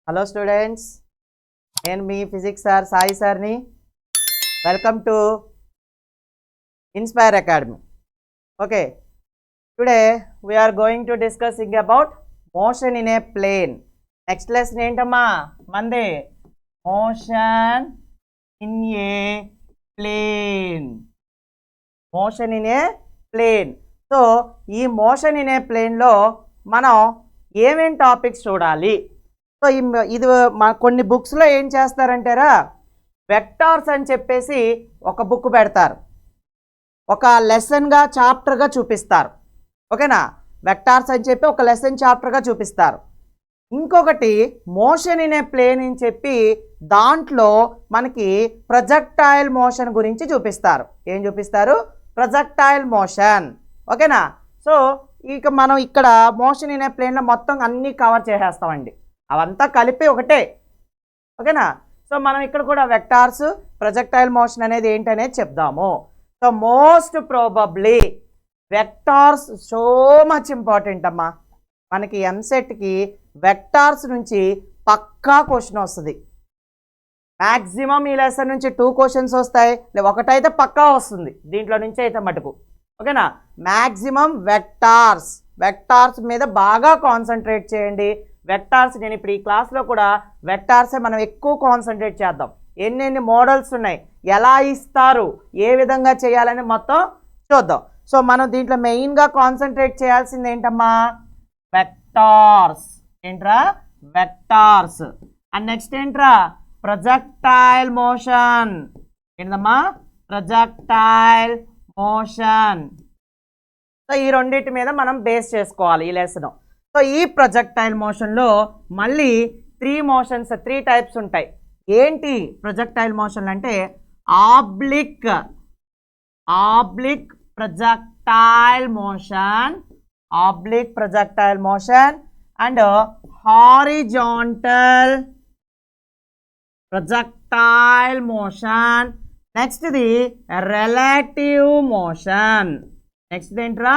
Hello students, నేను మీ physics sir Sai సార్ని. Welcome to inspire academy. Okay, today we are going to discussing about motion in a plane. Next lesson ఏంటమ్మా మంది? Motion in a plane. Motion in a plane. So ఈ motion in a ప్లేన్లో మనం ఏమేం topics చూడాలి? So ఇది కొన్ని బుక్స్లో ఏం చేస్తారంటారా, వెక్టార్స్ అని చెప్పేసి ఒక బుక్ పెడతారు, ఒక లెసన్గా చాప్టర్గా చూపిస్తారు. ఓకేనా, వెక్టార్స్ అని చెప్పి ఒక లెసన్ చాప్టర్గా చూపిస్తారు. ఇంకొకటి మోషన్ ఇన్ ఏ ప్లేన్ అని చెప్పి దాంట్లో మనకి ప్రొజెక్టైల్ మోషన్ గురించి చూపిస్తారు. ఏం చూపిస్తారు? Projectile motion. ఓకేనా, సో ఇక మనం ఇక్కడ మోషన్ ఇన్ ఏ ప్లేన్లో మొత్తం అన్నీ కవర్ చేసేస్తామండి, అవంతా కలిపి ఒకటే. ఓకేనా, సో మనం ఇక్కడ కూడా వెక్టార్స్, ప్రొజెక్టైల్ మోషన్ అనేది ఏంటనేది చెప్దాము. So most probably vectors so much important అమ్మా. మనకి ఎంసెట్కి వెక్టార్స్ నుంచి పక్కా క్వశ్చన్ వస్తుంది. మ్యాక్సిమం ఈ లెసన్ నుంచి 2 క్వశ్చన్స్ వస్తాయి, ఒకటైతే పక్కా వస్తుంది దీంట్లో నుంచి అయితే మటుకు. ఓకేనా, మ్యాక్సిమం వెక్టార్స్ మీద బాగా కాన్సన్ట్రేట్ చేయండి. వెక్టార్స్ నేను ఇప్పుడు ఈ క్లాస్లో కూడా వెక్టార్సే మనం ఎక్కువ కాన్సన్ట్రేట్ చేద్దాం. ఎన్నెన్ని మోడల్స్ ఉన్నాయి, ఎలా ఇస్తారు, ఏ విధంగా చేయాలని మొత్తం చూద్దాం. సో మనం దీంట్లో మెయిన్గా కాన్సన్ట్రేట్ చేయాల్సింది ఏంటమ్మా? వెక్టార్స్. ఏంట్రా? వెక్టార్స్. అండ్ నెక్స్ట్ ఏంట్రా? Projectile motion. ఏంటమ్మా? Projectile motion. సో ఈ రెండింటి మీద మనం బేస్ చేసుకోవాలి ఈ లెసన్. సో ఈ ప్రొజెక్టైల్ మోషన్లో మళ్ళీ 3 టైప్స్ ఉంటాయి. ఏంటి ప్రొజెక్టైల్ మోషన్ అంటే? Oblique projectile motion, and horizontal projectile motion. Next ఇది రిలేటివ్ మోషన్. నెక్స్ట్ ఏంట్రా?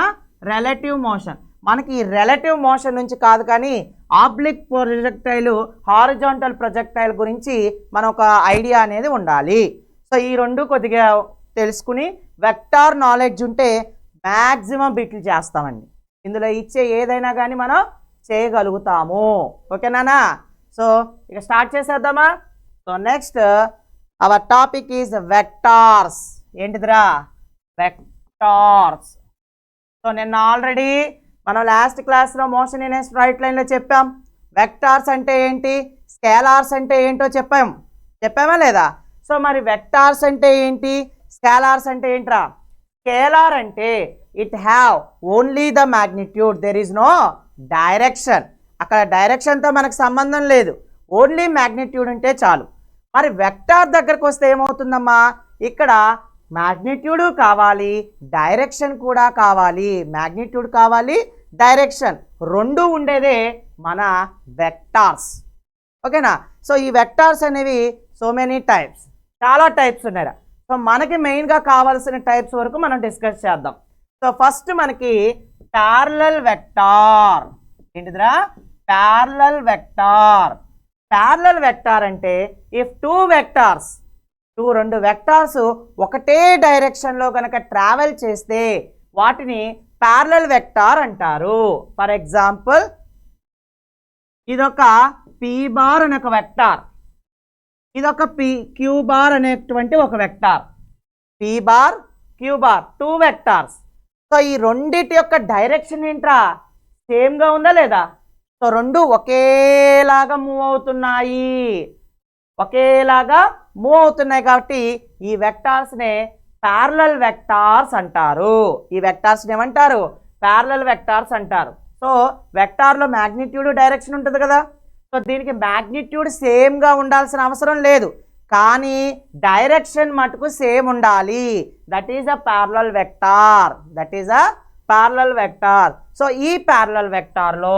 Relative motion. మనకి రిలేటివ్ మోషన్ నుంచి కాదు కానీ ఆబ్లిక్ ప్రొజెక్టైల్, హారిజాంటల్ ప్రొజెక్టైల్ గురించి మన ఒక ఐడియా అనేది ఉండాలి. సో ఈ రెండు కొద్దిగా తెలుసుకుని వెక్టార్ నాలెడ్జ్ ఉంటే మ్యాక్సిమం బిట్లు చేస్తామండి. ఇందులో ఇచ్చే ఏదైనా కానీ మనం చేయగలుగుతాము. ఓకేనా? సో ఇక స్టార్ట్ చేసేద్దామా? So next our topic is vectors. ఏంటిదిరా? వెక్టార్స్. సో నిన్న ఆల్రెడీ మనం లాస్ట్ క్లాస్లో మోషన్ ఇన్ ఏ స్ట్రైట్ లైన్లో చెప్పాం. వెక్టార్స్ అంటే ఏంటి, స్కేలార్స్ అంటే ఏంటో చెప్పామా లేదా? సో మరి వెక్టార్స్ అంటే ఏంటి, స్కేలార్స్ అంటే ఏంట్రా? స్కేలార్ అంటే it have only the magnitude, there is no direction. అక్కడ డైరెక్షన్తో మనకు సంబంధం లేదు, ఓన్లీ మ్యాగ్నిట్యూడ్ ఉంటే చాలు. మరి వెక్టార్ దగ్గరకు వస్తే ఏమవుతుందమ్మా? ఇక్కడ మ్యాగ్నిట్యూడ్ కావాలి, డైరెక్షన్ కూడా కావాలి. మ్యాగ్నిట్యూడ్ కావాలి, డైరెక్షన్ రెండు ఉండేదే మన వెక్టార్స్. ఓకేనా? సో ఈ వెక్టార్స్ అనేవి సో మెనీ టైప్స్, చాలా టైప్స్ ఉన్నాయి. సో మనకి మెయిన్గా కావాల్సిన టైప్స్ వరకు మనం డిస్కస్ చేద్దాం. సో ఫస్ట్ మనకి ప్యారలల్ వెక్టార్. ఏంటిదిరా? Parallel vector. ప్యారలల్ వెక్టార్ అంటే ఇఫ్ రెండు వెక్టార్స్ ఒకటే డైరెక్షన్లో కనుక ట్రావెల్ చేస్తే వాటిని ప్యారలల్ వెక్టార్ అంటారు. ఫర్ ఎగ్జాంపుల్ ఇదొక పీ బార్ అనే ఒక వెక్టార్, ఇదొక క్యూ బార్ అనేటువంటి ఒక vector. P bar, q bar, 2 vectors. So ఈ రెండిటి యొక్క డైరెక్షన్ ఏంట్రా? సేమ్గా ఉందా లేదా? సో రెండు ఒకేలాగా మూవ్ అవుతున్నాయి కాబట్టి ఈ వెక్టార్స్నే ప్యారలల్ వెక్టార్స్ అంటారు. ఈ వెక్టార్స్ని ఏమంటారు? ప్యారలల్ వెక్టార్స్ అంటారు. సో వెక్టార్లో మ్యాగ్నిట్యూడ్, డైరెక్షన్ ఉంటుంది కదా. సో దీనికి మ్యాగ్నిట్యూడ్ సేమ్గా ఉండాల్సిన అవసరం లేదు, కానీ డైరెక్షన్ మటుకు సేమ్ ఉండాలి. That is a parallel vector. So ఈ ప్యారలల్ వెక్టార్లో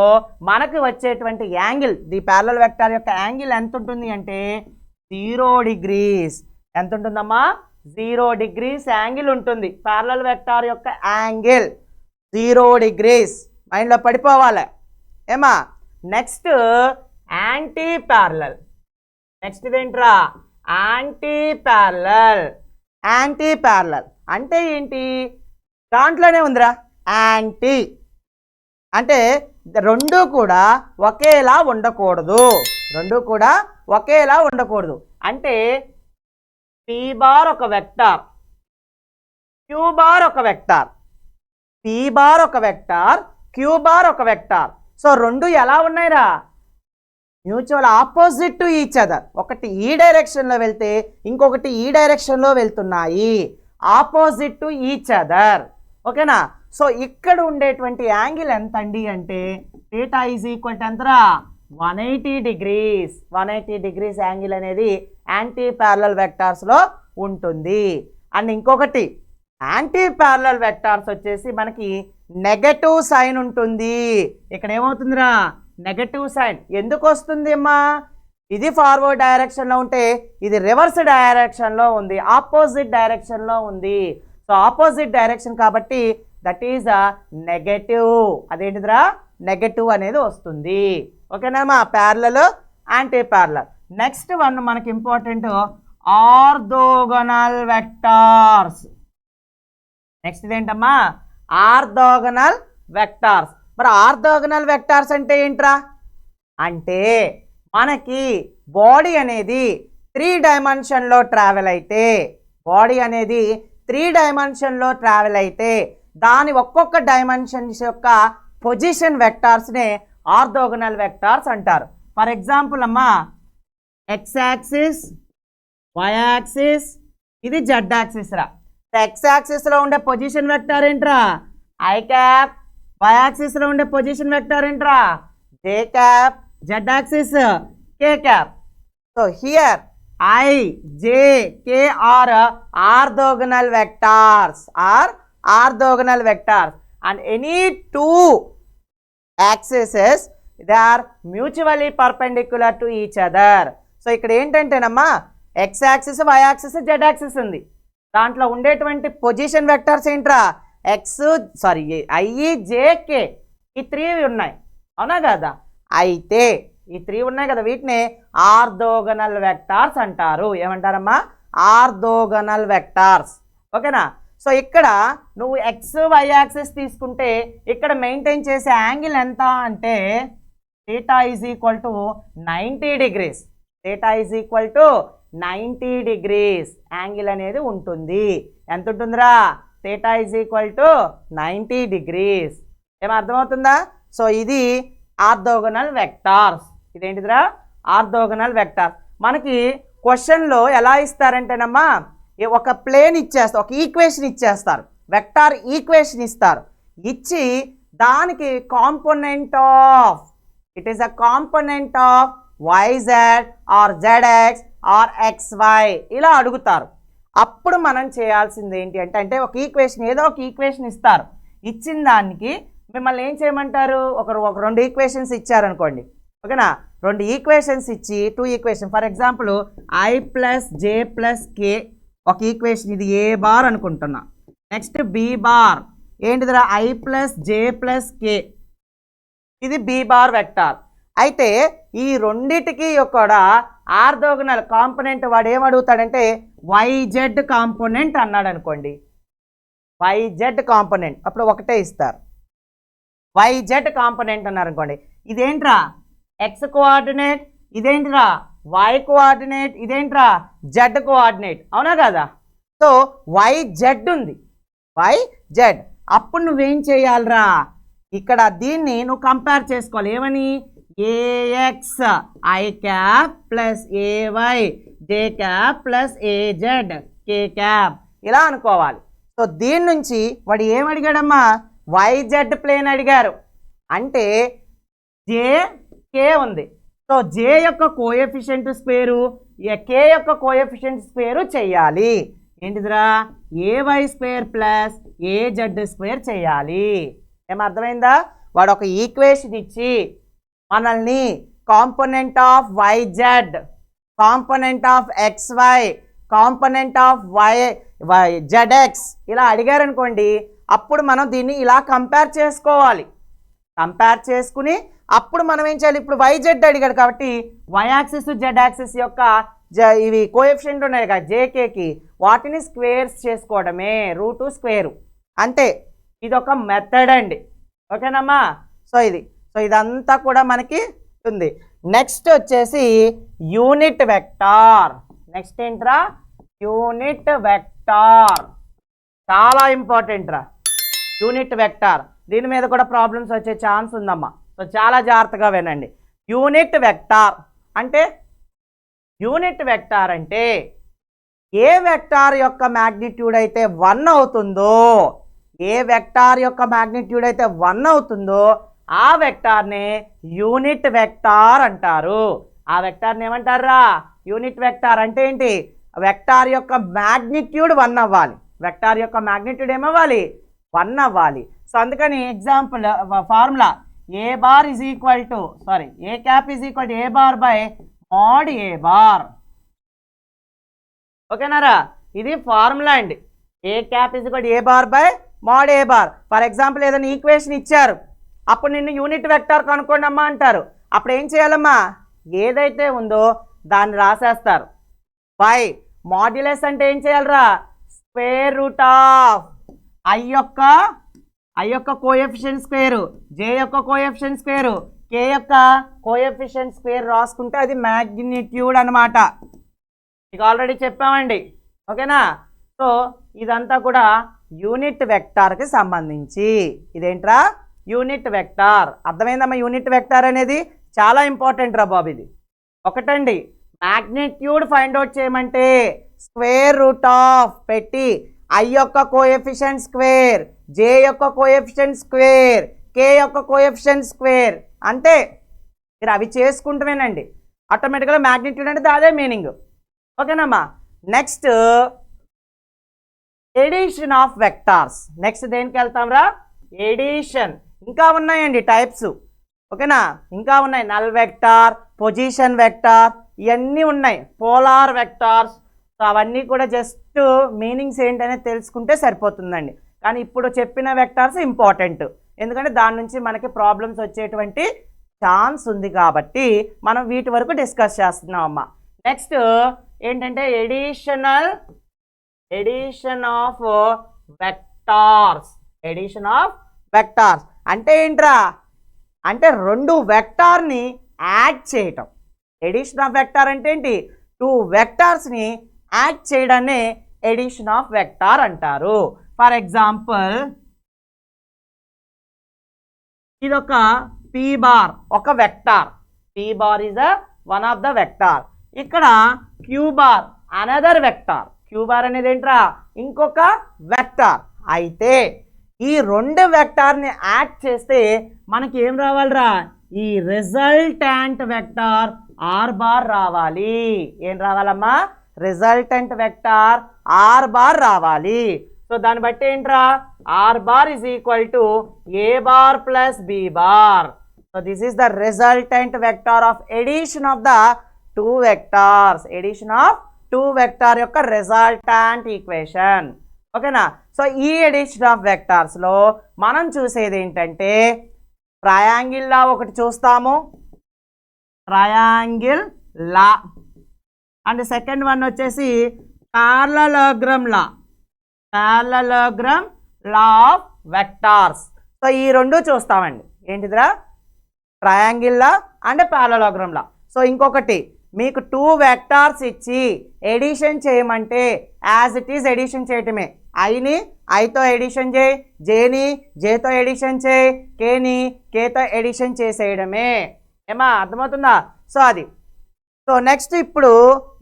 మనకు వచ్చేటువంటి యాంగిల్, ది ప్యారలల్ వెక్టార్ యొక్క యాంగిల్ ఎంత ఉంటుంది అంటే 0 degrees. ఎంత ఉంటుందమ్మా? 0 degrees యాంగిల్ ఉంటుంది. ప్యారలల్ వెక్టార్ యొక్క యాంగిల్ 0 degrees. మైండ్లో పడిపోవాలి ఏమా? Next anti parallel. నెక్స్ట్ ఇదేంట్రా యాంటీ ప్యారలల్. యాంటీ ప్యారలల్ అంటే ఏంటి? దాంట్లోనే ఉందిరా యాంటీ అంటే రెండు కూడా ఒకేలా ఉండకూడదు. రెండు కూడా ఒకేలా ఉండకూడదు అంటే పీ బార్ ఒక వెక్టార్, క్యూ బార్ ఒక వెక్టార్, పీ బార్ ఒక వెక్టార్, క్యూ బార్ ఒక వెక్టార్. సో రెండు ఎలా ఉన్నాయిరా? Mutual opposite to each other. ఒకటి ఈ డైరెక్షన్లో వెళ్తే ఇంకొకటి ఈ డైరెక్షన్లో వెళ్తున్నాయి, ఆపోజిట్ టు ఈచ్ అదర్. ఓకేనా? సో ఇక్కడ ఉండేటువంటి యాంగిల్ ఎంత అండి అంటే θ ఈజ్ ఈక్వల్ టు ఎంతరా 180 degrees. 180 degrees యాంగిల్ అనేది యాంటీ ప్యారలల్ వెక్టార్స్లో ఉంటుంది. అండ్ ఇంకొకటి యాంటీ ప్యారలల్ వెక్టార్స్ వచ్చేసి మనకి నెగటివ్ సైన్ ఉంటుంది. ఇక్కడ ఏమవుతుందిరా నెగటివ్ సైన్. ఎందుకు వస్తుంది అమ్మా? ఇది ఫార్వర్డ్ డైరెక్షన్లో ఉంటే ఇది రివర్స్ డైరెక్షన్లో ఉంది, ఆపోజిట్ డైరెక్షన్లో ఉంది. సో ఆపోజిట్ డైరెక్షన్ కాబట్టి దట్ ఈజ్ అ నెగటివ్. అదేంటిదిరా నెగటివ్ అనేది వస్తుంది. ఓకేనామా? Parallel anti parallel. Next one మనకి ఇంపార్టెంట్ ఆర్థోగోనల్ వెక్టార్స్. నెక్స్ట్ ఇదేంటమ్మా ఆర్థోగోనల్ వెక్టార్స్. మరి ఆర్థోగోనల్ వెక్టార్స్ అంటే ఏంట్రా? అంటే మనకి బాడీ అనేది 3 డైమెన్షన్లో ట్రావెల్ అయితే, బాడీ అనేది 3 డైమెన్షన్లో ట్రావెల్ అయితే దాని ఒక్కొక్క డైమెన్షన్స్ యొక్క పొజిషన్ వెక్టార్స్నే ఆర్థోగోనల్ వెక్టార్స్ అంటారు. ఫర్ ఎగ్జాంపుల్ అమ్మా ఎక్స్ యాక్సిస్, వై యాక్సిస్, ఇది జెడ్ యాక్సిస్ రా. ఎక్స్ యాక్సిస్లో ఉండే పొజిషన్ వెక్టార్ ఏంట్రా ఐ క్యాప్, వై యాక్సిస్లో ఉండే పొజిషన్ వెక్టార్ ఏంట్రా j cap, z axis k cap. So here I, J, K are orthogonal vectors, are orthogonal vectors, and any two axes they are mutually perpendicular to each other. So ఇక్కడ ఏంటంటేనమ్మా x axis, y axis, z axis ఉంది. దాంట్లో ఉండేటువంటి position vectors ఏంట్రా i, j, k, ఈ 3 ఉన్నాయి. అవునా కదా? అయితే ఈ 3 ఉన్నాయి కదా, వీటిని ఆర్థోగోనల్ వెక్టార్స్ అంటారు. ఏమంటారమ్మా? Orthogonal vectors. ఓకేనా? సో ఇక్కడ నువ్వు ఎక్స్, వై యాక్సిస్ తీసుకుంటే ఇక్కడ మెయింటైన్ చేసే యాంగిల్ ఎంత అంటే θ is equal to 90 degrees. θ is equal to 90 degrees angle అనేది ఉంటుంది. ఎంత ఉంటుందిరా? θ ఈజ్ ఈక్వల్ టు 90 degrees. ఏం అర్థమవుతుందా? సో ఇది ఆర్థోగోనల్ వెక్టార్స్. ఇదేంటిదిరా ఆర్థోగోనల్ వెక్టార్స్. మనకి క్వశ్చన్లో ఎలా ఇస్తారంటేనమ్మా ఒక ప్లేన్ ఇచ్చేస్తారు, ఒక ఈక్వేషన్ ఇచ్చేస్తారు, వెక్టార్ ఈక్వేషన్ ఇస్తారు. ఇచ్చి దానికి component of it is a component of YZ or ZX or XY ఇలా అడుగుతారు. అప్పుడు మనం చేయాల్సింది ఏంటి అంటే ఒక ఈక్వేషన్, ఏదో ఒక ఈక్వేషన్ ఇస్తారు. ఇచ్చిన దానికి మిమ్మల్ని ఏం చేయమంటారు? ఒక 2 ఈక్వేషన్స్ ఇచ్చారనుకోండి. ఓకేనా? 2 ఈక్వేషన్స్ ఇచ్చి 2 equation, for example I plus J plus k ఒక ఈక్వేషన్, ఇది ఏ బార్ అనుకుంటున్నా. నెక్స్ట్ బి బార్ ఏంటిదిరా I plus J plus k, ఇది బి బార్ వెక్టార్. అయితే ఈ రెండిటికి కూడా ఆర్థోగోనల్ కాంపోనెంట్ వాడు ఏమడుగుతాడంటే YZ కాంపోనెంట్ అన్నాడు అనుకోండి. YZ కాంపోనెంట్ అప్పుడు ఒకటే ఇస్తారు. YZ కాంపోనెంట్ అన్నారు అనుకోండి. ఇదేంట్రా ఎక్స్ కోఆర్డినేట్, ఇదేంట్రా వై కోఆర్డినేట్, ఇదేంట్రా జెడ్ కోఆర్డినేట్. అవునా కదా? సో YZ ఉంది, YZ. అప్పుడు నువ్వేం చేయాలరా? ఇక్కడ దీన్ని నువ్వు కంపేర్ చేసుకోవాలి. ఏమని? A x i cap plus a y j cap plus a z k cap ఇలా అనుకోవాలి. సో దీని నుంచి వాడు ఏం అడిగాడమ్మా? YZ ప్లేన్ అడిగారు. అంటే జే కే ఉంది. సో జే యొక్క కోఎఫిషియంట్ స్క్వేరు, కే యొక్క కోఎఫిషియంట్ స్క్వేరు చెయ్యాలి. ఏంటిదిరా? ఏవై స్క్వేర్ ప్లస్ ఏజెడ్ స్క్వేర్ చేయాలి. ఏమర్థమైందా? వాడు ఒక ఈక్వేషన్ ఇచ్చి మనల్ని component of YZ, component of XY, component of ZX ఇలా అడిగారనుకోండి. అప్పుడు మనం దీన్ని ఇలా కంపేర్ చేసుకోవాలి. కంపేర్ చేసుకుని అప్పుడు మనం ఏం చేయాలి, ఇప్పుడు YZ అడిగాడు కాబట్టి y యాక్సిస్ Z యాక్సిస్ యొక్క ఇవి కోఎఫిషియంట్ ఉన్నాయి కదా JKకి, వాటిని స్క్వేర్స్ చేసుకోవడమే, రూట్ స్క్వేరు అంతే. ఇది ఒక మెథడ్ అండి, ఓకేనమ్మా. సో ఇదంతా కూడా మనకి ఉంది. నెక్స్ట్ వచ్చేసి యూనిట్ వెక్టార్. నెక్స్ట్ ఏంట్రా, యూనిట్ వెక్టార్, చాలా ఇంపార్టెంట్ రా యూనిట్ వెక్టార్. దీని మీద కూడా ప్రాబ్లమ్స్ వచ్చే ఛాన్స్ ఉందమ్మా, సో చాలా జాగ్రత్తగా వినండి. యూనిట్ వెక్టార్ అంటే ఏ వెక్టార్ యొక్క మ్యాగ్నిట్యూడ్ అయితే 1 అవుతుందో, ఏ వెక్టార్ యొక్క మ్యాగ్నిట్యూడ్ అయితే 1 అవుతుందో ఆ వెక్టార్ని యూనిట్ వెక్టార్ అంటారు. ఆ వెక్టార్ని ఏమంటారా, యూనిట్ వెక్టార్. అంటే ఏంటి, వెక్టార్ యొక్క మ్యాగ్నిట్యూడ్ 1 అవ్వాలి, వెక్టార్ యొక్క మ్యాగ్నిట్యూడ్ ఏమవ్వాలి, 1 అవ్వాలి. సో అందుకని example formula a bar is equal to a cap is equal to A bar by mod a bar. ఓకేనారా, ఇది ఫార్ములా అండి. A cap is equal to A bar by mod a bar. For example ఏదైనా equation ఇచ్చారు, అప్పుడు నిన్ను unit vector కనుక్కోండి అమ్మా అంటారు. అప్పుడు ఏం చేయాలమ్మా, ఏదైతే ఉందో దాన్ని రాసేస్తారు. బై మాడ్యులస్ అంటే ఏం చేయాలరా, స్క్వేర్ రూట్ ఆఫ్ ఐ యొక్క కోఎఫిషియెంట్ స్క్వేరు, జే యొక్క కోఎఫిషియెంట్ స్క్వేరు, కే యొక్క కోఎఫిషియెంట్ స్క్వేర్ రాసుకుంటే అది మ్యాగ్నిట్యూడ్ అనమాట. ఇక ఆల్రెడీ చెప్పామండి, ఓకేనా. సో ఇదంతా కూడా యూనిట్ వెక్టార్కి సంబంధించి. ఇదేంట్రా, యూనిట్ వెక్టార్. అర్థమైందమ్మా, యూనిట్ వెక్టార్ అనేది చాలా ఇంపార్టెంట్ రా బాబు. ఇది ఒకటండి, మ్యాగ్నిట్యూడ్ ఫైండ్ అవుట్ చేయమంటే స్క్వేర్ రూట్ ఆఫ్ పెట్టి ఐ యొక్క కోఎఫిషియెంట్ స్క్వేర్, జే యొక్క కోఎఫిషియెంట్ స్క్వేర్, కే యొక్క కోఎఫిషియెంట్ స్క్వేర్, అంతే. మీరు అవి చేసుకుంటూనేనండి, ఆటోమేటిక్గా మ్యాగ్నిట్యూడ్ అంటే అదే మీనింగ్, ఓకేనమ్మా. Next addition of vectors. Next దేనికి వెళ్తాం రా, ఎడిషన్. ఇంకా ఉన్నాయండి టైప్స్, ఓకేనా, ఇంకా ఉన్నాయి. నల్ వెక్టార్, పొజిషన్ వెక్టార్, ఇవన్నీ ఉన్నాయి. Polar vectors. సో అవన్నీ కూడా జస్ట్ మీనింగ్స్ ఏంటనేది తెలుసుకుంటే సరిపోతుందండి. కానీ ఇప్పుడు చెప్పిన వెక్టార్స్ ఇంపార్టెంట్, ఎందుకంటే దాని నుంచి మనకి ప్రాబ్లమ్స్ వచ్చేటువంటి ఛాన్స్ ఉంది కాబట్టి మనం వీటి వరకు డిస్కస్ చేస్తున్నాం అమ్మా. నెక్స్ట్ ఏంటంటే addition of vectors. Addition of vectors అంటే ఏంట్రా, అంటే రెండు వెక్టార్ని యాడ్ చేయటం. ఎడిషన్ ఆఫ్ వెక్టార్ అంటే ఏంటి, 2 వెక్టార్స్ని యాడ్ చేయడాన్ని ఎడిషన్ ఆఫ్ వెక్టార్ అంటారు. ఫర్ ఎగ్జాంపుల్ ఇదొక పీ బార్, ఒక vector. P bar is one of the vector. ఇక్కడ q bar another vector. Q bar అనేది ఏంట్రా, ఇంకొక వెక్టార్. అయితే ఈ 2 వెక్టార్ని యాడ్ చేస్తే మనకి ఏం రావాలిరా, ఈ రిజల్టెంట్ వెక్టార్ ఆర్ బార్ రావాలి. ఏం రావాలమ్మా, రిజల్టెంట్ వెక్టార్ ఆర్ బార్ రావాలి. సో దాన్ని బట్టి ఏంట్రా, R bar is equal to A bar plus B bar. So this is the resultant vector of addition of the 2 vectors. Addition of 2 vector యొక్క resultant equation, ఓకేనా. So ఈ addition of వెక్టార్స్లో మనం చూసేది ఏంటంటే ట్రయాంగిల్ లా ఒకటి చూస్తాము, triangle law. And second one వచ్చేసి పారలలోగ్రామ్ లా, పారలలోగ్రామ్ లా ఆఫ్ వెక్టార్స్. సో ఈ 2 చూస్తామండి. ఏంటిదిరా, triangle law and parallelogram law. So ఇంకొకటి, మీకు 2 వెక్టార్స్ ఇచ్చి ఎడిషన్ చేయమంటే యాజ్ ఇట్ ఈజ్ ఎడిషన్ చేయటమే. ఐని ఐతో ఎడిషన్ చేయి, జేని జేతో ఎడిషన్ చేయి, కేని కేతో ఎడిషన్ చేసేయడమే. ఏమా అర్థమవుతుందా? సో అది. సో నెక్స్ట్ ఇప్పుడు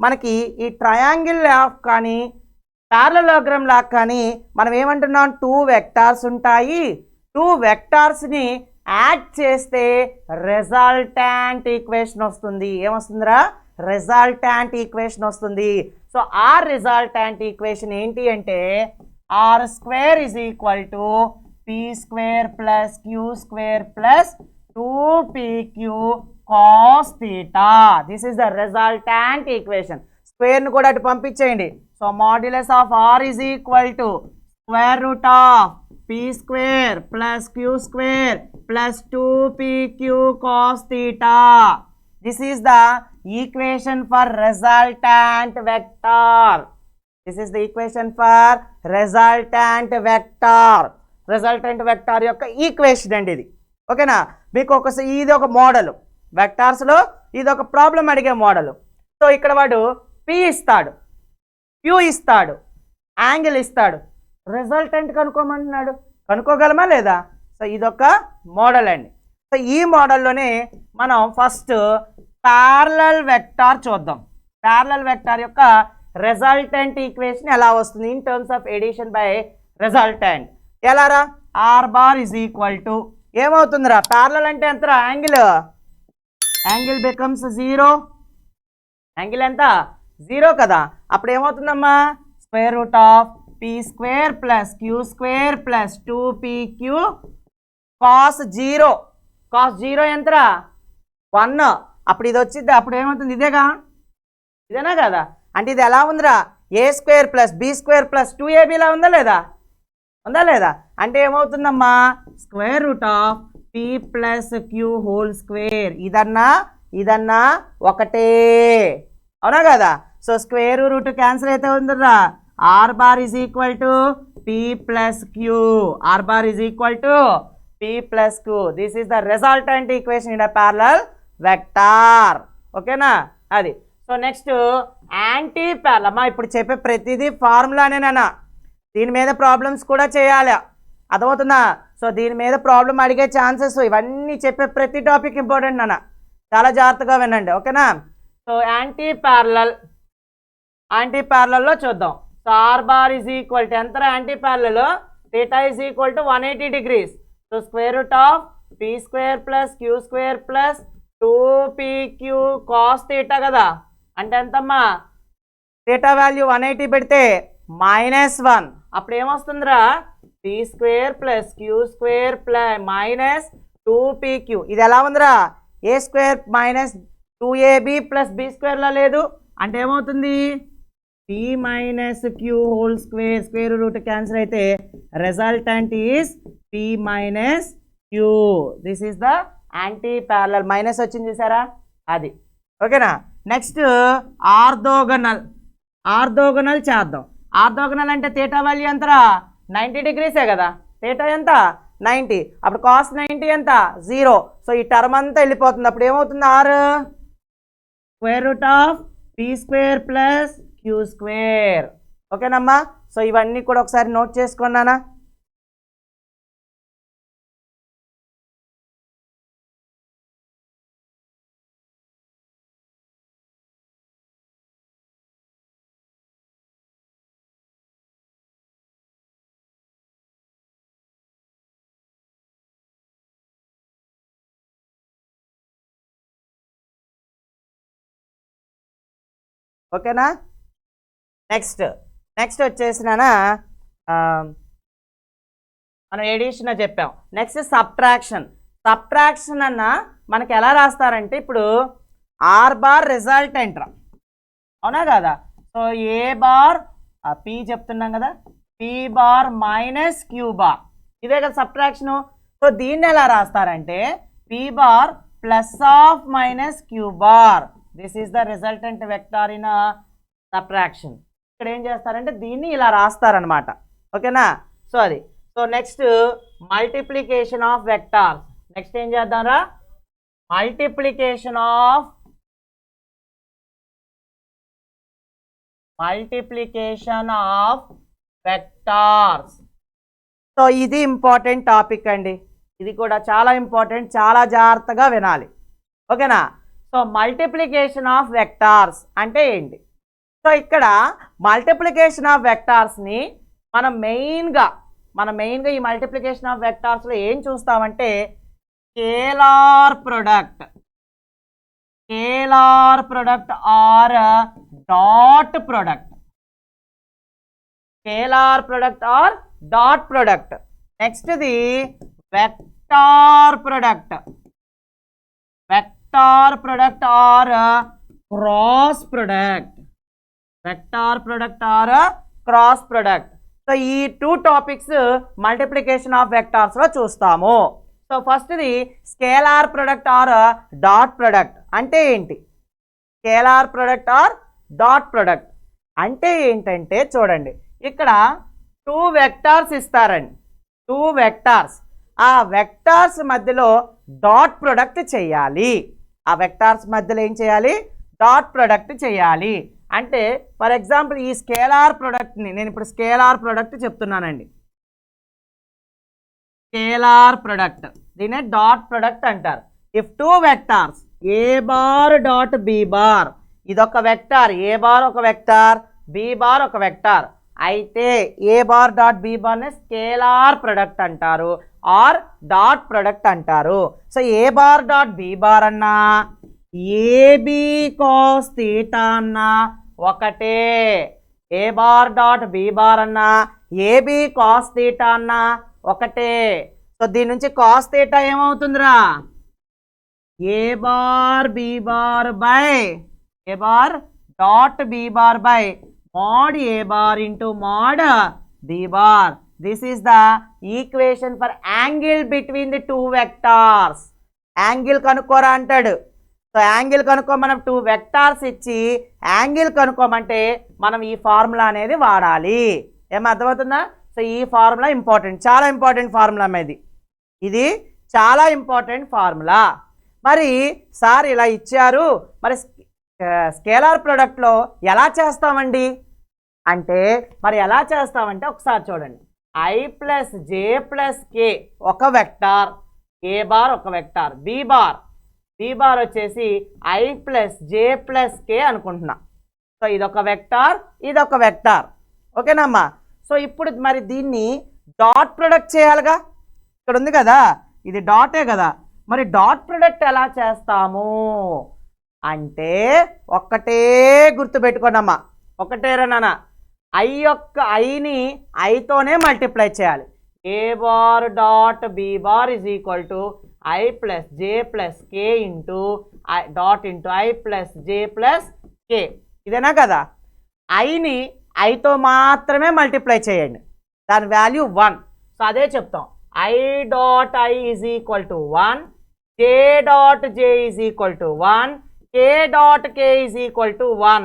మనకి ఈ ట్రయాంగిల్ లా కానీ పారలలోగ్రామ్ లా కానీ మనం ఏమంటున్నాం, 2 వెక్టార్స్ ఉంటాయి. 2 వెక్టార్స్ని యాడ్ చేస్తే రిజల్టెంట్ ఈక్వేషన్ వస్తుంది. ఏమొస్తుందిరా, రిజల్టెంట్ ఈక్వేషన్ వస్తుంది. సో ఆ రిజల్టెంట్ ఈక్వేషన్ ఏంటి అంటే r square is equal to p square plus queue square plus 2pq cos theta. This is the resultant equation. స్క్వేర్ను కూడా అటు పంపించేయండి. So modulus of r is equal to square root of P square plus queue square plus 2pq cos theta. This is the equation for resultant vector. This is the equation for resultant vector. Resultant vector యొక్క equation అండి ఇది. ఓకేనా, మీకు ఇది ఒక model వెక్టార్స్లో ఇది ఒక problem అడిగే మోడల్. సో ఇక్కడ వాడు పి ఇస్తాడు, క్యూ ఇస్తాడు, యాంగిల్ ఇస్తాడు, రిజల్టెంట్ కనుక్కోమంటున్నాడు. కనుక్కోగలమా లేదా? సో ఇదొక మోడల్ అండి. సో ఈ మోడల్లోనే మనం ఫస్ట్ ప్యారలల్ వెక్టార్ చూద్దాం. ప్యారలల్ వెక్టార్ యొక్క రిజల్టెంట్ ఈక్వేషన్ ఎలా వస్తుంది in terms of addition by resultant. ఎలారా? R bar is equal to ఏమవుతుందిరా? ప్యారలల్ అంటే ఎంతరా? Angle becomes 0. యాంగిల్ ఎంత? 0 కదా. అప్పుడు ఏమవుతుందమ్మా? Square root of P square plus queue square plus 2pq cos 0. Cos 0 ఎంతరా? 1. అప్పుడు ఇది వచ్చింది. అప్పుడు ఏమవుతుంది? ఇదేనా కదా? అంటే ఇది ఎలా ఉందిరా? A square plus b square plus 2ab ఉందా లేదా? అంటే ఏమవుతుందమ్మా? Square root of p plus q whole square. ఇదన్నా ఒకటే, అవునా కదా? సో స్క్వేర్ రూట్ క్యాన్సిల్ అయితే ఉందిరా. R bar is equal to P plus Q. R bar is equal to P plus Q. This is the resultant equation in a parallel vector. ఓకేనా? అది. So next anti parallel. అమ్మా ఇప్పుడు చెప్పే ప్రతిదీ ఫార్ములానేనా, దీని మీద ప్రాబ్లమ్స్ కూడా చేయాలి, అర్థమవుతుందా? సో దీని మీద ప్రాబ్లం అడిగే ఛాన్సెస్, ఇవన్నీ చెప్పే ప్రతి టాపిక్ ఇంపార్టెంట్ నాన్న, చాలా జాగ్రత్తగా వినండి. ఓకేనా? సో యాంటీ ప్యారలల్లో చూద్దాం. So r bar is equal to ఎంత? Anti parallel theta is equal to 180 degrees. So square root of P square plus queue square plus 2pq cos theta కదా. అంటే ఎంతమ్మా? థీటా వాల్యూ 180 పెడితే -1. అప్పుడు ఏమొస్తుందిరా? P square plus queue square plus minus 2pq. ఇది ఎలా ఉందిరా? A square minus 2ab plus b స్క్వేర్లా లేదు. అంటే ఏమవుతుంది? P minus q whole square. Square route cancel అయితే resultant is P minus Q. This is the anti parallel. Minus వచ్చింది చూసారా? అది. ఓకేనా? నెక్స్ట్ ఆర్థోగనల్ చేద్దాం. ఆర్థోగనల్ అంటే థీటా వాల్యూ ఎంతరా? 90 degrees కదా. థీటా ఎంత? 90. అప్పుడు కాస్ 90 ఎంత? 0. సో ఈ టర్మ్ అంతా వెళ్ళిపోతుంది. అప్పుడు ఏమవుతుంది? R square root of P square plus queue square. ఓకేనమ్మా? సో ఇవన్నీ కూడా ఒకసారి నోట్ చేసుకున్నానా? ఓకేనా? నెక్స్ట్ వచ్చేసినానా మనం ఎడిషన్ చెప్పాం. నెక్స్ట్ సబ్ట్రాక్షన్ అన్న మనకి ఎలా రాస్తారంటే ఇప్పుడు ఆర్ బార్ రిజల్టెంట్ రా, అవునా కదా? సో ఏ బార్ పి చెప్తున్నాం కదా, p bar minus q bar, ఇదే కదా సబ్ట్రాక్షను. సో దీన్ని ఎలా రాస్తారంటే p bar plus of minus q bar. This is the resultant vector in subtraction. ఇక్కడ ఏం చేస్తారంటే దీన్ని ఇలా రాస్తారనమాట. ఓకేనా? సో అది. So next multiplication of vectors. Next ఏం చేద్దాం రా? Multiplication of vectors. సో ఇది ఇంపార్టెంట్ టాపిక్ అండి, ఇది కూడా చాలా ఇంపార్టెంట్, చాలా జాగ్రత్తగా వినాలి. ఓకేనా? సో మల్టిప్లికేషన్ ఆఫ్ వెక్టార్స్ అంటే ఏంటి? సో ఇక్కడ మల్టిప్లికేషన్ ఆఫ్ వెక్టార్స్ని మనం మెయిన్గా ఈ మల్టిప్లికేషన్ ఆఫ్ వెక్టార్స్లో ఏం చూస్తామంటే scalar product or dot product. Scalar product or dot product. నెక్స్ట్ది vector product or cross product. Vector product or cross product. So ఈ 2 టాపిక్స్ మల్టిప్లికేషన్ ఆఫ్ వెక్టార్స్లో చూస్తాము. సో సో ఫస్ట్ది scalar product or dot product అంటే ఏంటి? Scalar product or dot product అంటే ఏంటంటే చూడండి, ఇక్కడ 2 వెక్టార్స్ ఇస్తారండి. 2 వెక్టార్స్, ఆ వెక్టార్స్ మధ్యలో డాట్ ప్రొడక్ట్ చేయాలి. ఆ వెక్టార్స్ మధ్యలో ఏం చేయాలి? డాట్ ప్రొడక్ట్ చేయాలి. అంటే ఫర్ ఎగ్జాంపుల్ ఈ స్కేలార్ ప్రొడక్ట్ని నేను ఇప్పుడు స్కేలార్ ప్రొడక్ట్ చెప్తున్నానండి. స్కేలార్ ప్రొడక్ట్, దీనే డాట్ ప్రొడక్ట్ అంటారు. If 2 vectors a bar dot B bar, ఇదొక వెక్టార్, ఏ బార్ ఒక వెక్టార్, బి బార్ ఒక వెక్టార్, అయితే ఏ బార్ డాట్ బి బార్నే స్కేలార్ ప్రొడక్ట్ అంటారు ఆర్ డాట్ ప్రొడక్ట్ అంటారు. సో ఏ బార్ డాట్ బి బార్ అన్నా ఏబి కాస్ థీటా అన్నా ఒకటే, a bar dot B bar అన్నా ఏబి కాస్ థీటా అన్నా ఒకటే. సో దీని నుంచి కాస్ థీటా ఏమవుతుందిరా? A bar B bar by A bar dot B bar by mod a bar into mod b bar. This is the equation for angle between the 2 vectors. Angle కనుక్కోరా అంటాడు. So angle కనుక్కో, మనం 2 vectors ఇచ్చి angle కనుక్కోమంటే మనం ఈ formula అనేది వాడాలి. ఏం అర్థమవుతుందా? సో ఈ ఫార్ములా ఇంపార్టెంట్, చాలా ఇంపార్టెంట్ ఫార్ములా ఇది. ఇది చాలా ఇంపార్టెంట్ ఫార్ములా. మరి సార్ ఇలా ఇచ్చారు, మరి స్కేలార్ ప్రొడక్ట్లో ఎలా చేస్తామండి అంటే, మరి ఎలా చేస్తామంటే ఒకసారి చూడండి. I plus J plus k ఒక వెక్టార్, ఏ బార్ ఒక వెక్టార్, బి బార్ వచ్చేసి ఐ ప్లస్ జే ప్లస్ కే అనుకుంటున్నా. సో ఇదొక వెక్టార్, ఇదొక వెక్టార్, ఓకేనమ్మా. సో ఇప్పుడు మరి దీన్ని డాట్ ప్రొడక్ట్ చేయాలిగా, ఇక్కడ ఉంది కదా, ఇది డాటే కదా. మరి డాట్ ప్రొడక్ట్ ఎలా చేస్తాము అంటే ఒక్కటే గుర్తుపెట్టుకోనమ్మా, ఒకటేరా నాన్న, ఐ యొక్క ఐని ఐతోనే మల్టిప్లై చేయాలి. A bar dot B bar is equal to I plus J plus K into I dot into I plus J plus K, ఇదేనా కదా. ఐని ఐతో మాత్రమే మల్టిప్లై చేయండి, దాని వాల్యూ 1. సో అదే చెప్తాం, I dot I is equal to 1, J dot J is equal to 1, K dot K is equal to 1.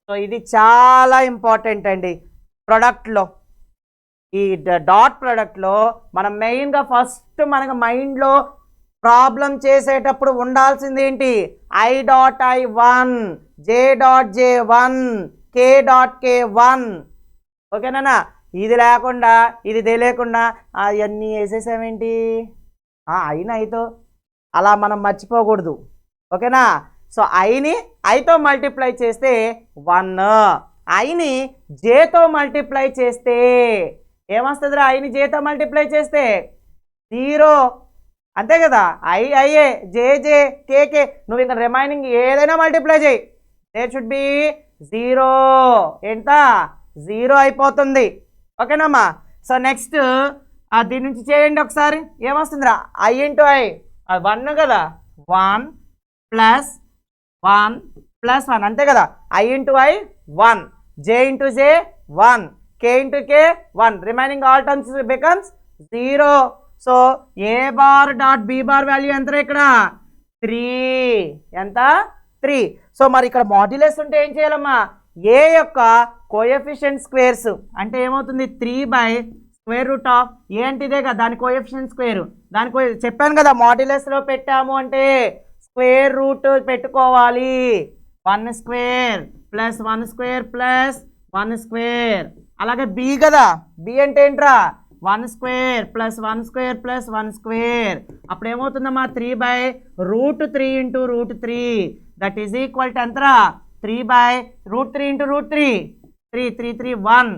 So ఇది చాలా important అండి ప్రొడక్ట్లో. ఈ డాట్ ప్రొడక్ట్లో మనం మెయిన్గా ఫస్ట్ మనకు మైండ్లో ప్రాబ్లం చేసేటప్పుడు ఉండాల్సింది ఏంటి? I dot I 1, J dot J 1, K dot K 1, ఓకేనా. ఇది లేకుండా, ఇది తెలియకుండా అవన్నీ వేసేసామేంటి? అయినా అయితో అలా మనం మర్చిపోకూడదు, ఓకేనా. సో ఐని ఐతో మల్టిప్లై చేస్తే 1, ఐని జేతో మల్టిప్లై చేస్తే ఏమొస్తుందిరా? ఐని జేతో మల్టిప్లై చేస్తే 0, అంతే కదా. ఐఏ జే జే కే కే, నువ్వు ఇంకా రిమైనింగ్ ఏదైనా మల్టిప్లై చేయి, దేర్ షుడ్ బి 0. ఎంత? 0 అయిపోతుంది, ఓకేనమ్మా. సో నెక్స్ట్ దీని నుంచి చేయండి ఒకసారి, ఏమొస్తుందిరా? ఐ ఇంటూ ఐ 1 కదా, 1 ప్లస్ 1 ప్లస్ 1, అంతే కదా. I into I 1, J into J 1, K into K 1, remaining all terms becomes 0. So A bar dot B bar value ఎంత ఇక్కడ? 3. ఎంత? 3. సో మరి ఇక్కడ మాడ్యులస్ ఉంటే ఏం చేయాలమ్మా? ఏ యొక్క కోఎఫిషియెంట్ స్క్వేర్స్ అంటే ఏమవుతుంది? 3/√, ఏ అంటే ఇదే కదా, దాని కోఎఫిషియెంట్ స్క్వేర్, దాని చెప్పాను కదా, మాడ్యులస్లో పెట్టాము అంటే స్క్వేర్ రూట్ పెట్టుకోవాలి. 1 square plus 1 square plus 1 square. అలాగే బి కదా, బి అంటే ఏంట్రా? 1 square plus 1 square plus 1 square. అప్పుడు ఏమవుతుందమ్మా? 3/√3 into √3, that is equal to ఎంతరా? 3/√3 ఇంటూ √3, 3 3 3 1.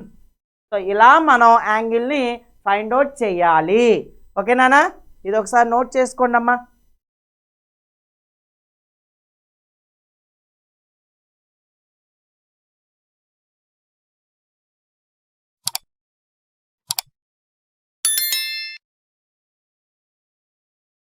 సో ఇలా మనం యాంగిల్ని ఫైండ్ అవుట్ చేయాలి, ఓకేనా. ఇది ఒకసారి నోట్ చేసుకోండి అమ్మా.